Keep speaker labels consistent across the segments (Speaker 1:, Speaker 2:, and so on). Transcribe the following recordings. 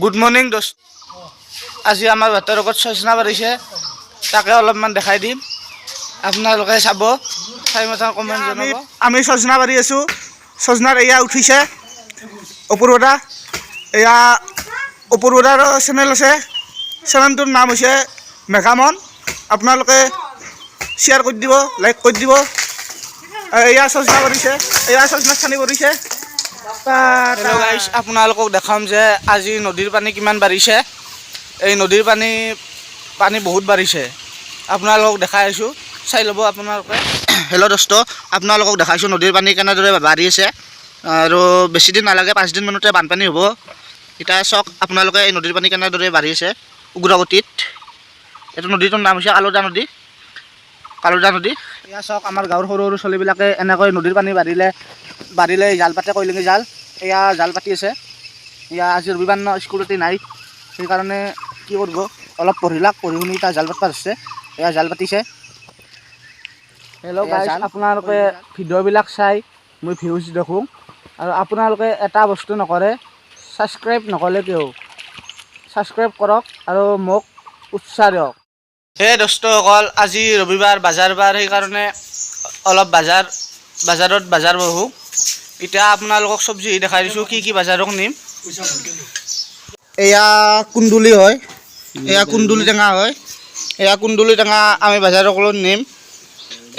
Speaker 1: Good morning দোস্ত। আজি আমাৰ ভাতৰ লগত সজনা বাঢ়িছে, তাকে অলপমান দেখাই দিম, আপোনালোকে চাব, চাই মাথা কমেণ্ট জনাব। আমি সজনা বাঢ়ি আছোঁ। সজনাৰ এয়া উঠিছে অপূৰ্বতা। এয়া অপূৰ্বতাৰ চেনেল আছে, চেনেলটোৰ নাম হৈছে মেঘামন। আপোনালোকে শ্বেয়াৰ কৰি দিব, লাইক কৰি দিব। এয়া সজনা বাঢ়িছে, এয়া সজনাত পানী পৰিছে। হেল্ল' গাইছ, আপোনালোকক দেখাম যে আজি নদীৰ পানী কিমান বাঢ়িছে। এই নদীৰ পানী বহুত বাঢ়িছে, আপোনালোকক দেখাই আছোঁ, চাই ল'ব আপোনালোকে। হেল্ল' দোস্ত, আপোনালোকক দেখাইছোঁ নদীৰ পানী কেনেদৰে বাঢ়ি আছে। আৰু বেছিদিন নালাগে, 5 দিন মানতে বানপানী হ'ব। এতিয়া চাওক আপোনালোকে এই নদীৰ পানী কেনেদৰে বাঢ়ি আছে উগ্ৰগতিত। এইটো নদীটোৰ নাম হৈছে কালুদা নদী, কালুদা নদী। এয়া চাওক আমাৰ গাঁৱৰ সৰু সৰু ছোৱালীবিলাকে এনেকৈ নদীৰ পানী বাঢ়িলে জাল পাতে, কইলিঙি জাল। এয়া জাল পাতি আছে। এয়া আজি ৰবিবাৰ ন, স্কুলতে নাই, সেইকাৰণে কি কৰিব, অলপ পঢ়ি শুনি এতিয়া জাল পাতবা ধৰিছে। এয়া জাল পাতিছে। হেল্ল' গাইছ, আপোনালোকে ভিডিঅ'বিলাক চাই মই ভিউজ দেখোঁ, আৰু আপোনালোকে এটা বস্তু নকৰে, ছাবস্ক্ৰাইব নকৰে কিয়? ছাবস্ক্ৰাইব কৰক আৰু মোক উৎসাহ দিয়ক। হে দোস্তসকল, আজি ৰবিবাৰ বাজাৰ বাৰ, সেইকাৰণে অলপ বাজাৰত বাজাৰ বহোঁ। এতিয়া আপোনালোকক চব্জি দেখাই দিছোঁ, কি বাজাৰক নিম। এয়া কুন্দুলি হয়, এয়া কুন্দুলি টেঙা হয়। এয়া কুন্দুলি টেঙা আমি বাজাৰকলৈ নিম।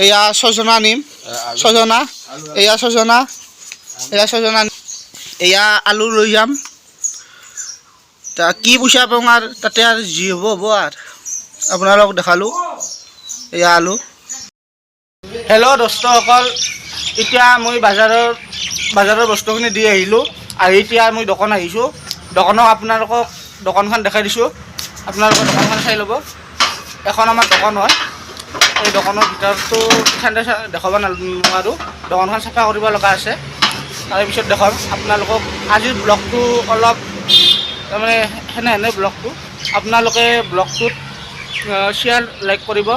Speaker 1: এয়া ছজনা নিম, ছজনা, এয়া ছজনা, এয়া আলু লৈ যাম। কি পইচা পাওঁ আৰু তাতে আৰু যি হ'ব আৰু আপোনালোকক দেখালোঁ। এয়া আলু। হেল্ল' দোস্তসকল, এতিয়া মই বাজাৰৰ বস্তুখিনি দি আহিলোঁ। এতিয়া মই দোকান আহিছোঁ। দোকানক আপোনালোকক দোকানখন দেখাই দিছোঁ, আপোনালোকে দোকানখন চাই ল'ব। এখন আমাৰ দোকান হয়, এই দোকানৰ ভিতৰতো দেখাব নোৱাৰোঁ, দোকানখন চাফা কৰিব লগা আছে। তাৰপিছত দেখাম আপোনালোকক। আজিৰ ব্লগটো অলপ তাৰমানে সেনে ব্লগটো, আপোনালোকে ব্লগটোত শ্বেয়াৰ লাইক কৰিব,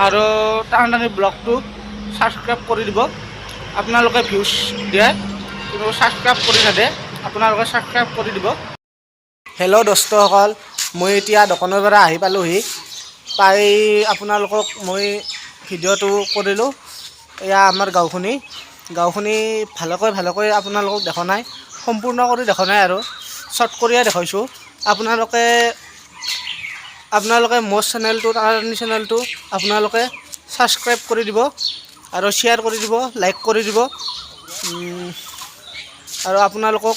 Speaker 1: আৰু টানি ব্লগটো ছাবস্ক্ৰাইব কৰি দিব। আপোনালোকে ভিউজ দিয়ে কিন্তু ছাবস্ক্ৰাইব কৰি নেদে, আপোনালোকে ছাবস্ক্ৰাইব কৰি দিব। হেল্ল' দোস্তসকল, মই এতিয়া দোকানৰ পৰা আহি পালোঁহি। পাই আপোনালোকক মই ভিডিঅ'টো কৰিলোঁ। এয়া আমাৰ গাঁওখনি ভালকৈ আপোনালোকক দেখা নাই, সম্পূৰ্ণ কৰি দেখা নাই, আৰু শ্বৰ্ট কৰিয়ে দেখাইছোঁ। আপোনালোকে মোৰ চেনেলটো, টানি চেনেলটো আপোনালোকে ছাবস্ক্ৰাইব কৰি দিব, আৰু শ্বেয়াৰ কৰি দিব, লাইক কৰি দিব। আৰু আপোনালোকক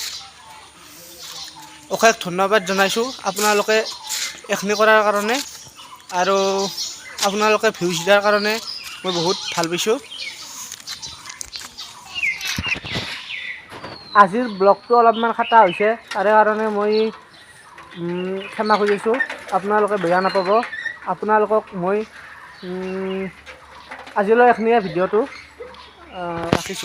Speaker 1: অশেষ ধন্যবাদ জনাইছোঁ, আপোনালোকে এইখিনি কৰাৰ কাৰণে, আৰু আপোনালোকে ভিউজ দিয়াৰ কাৰণে মই বহুত ভাল পাইছোঁ। আজিৰ ব্লগটো অলপমান খাটা হৈছে, তাৰে কাৰণে মই ক্ষমা খুজিছোঁ, আপোনালোকে বেয়া নাপাব। আপোনালোকক মই আজিলৈ এইখিনিয়ে ভিডিঅ'টো ৰাখিছোঁ।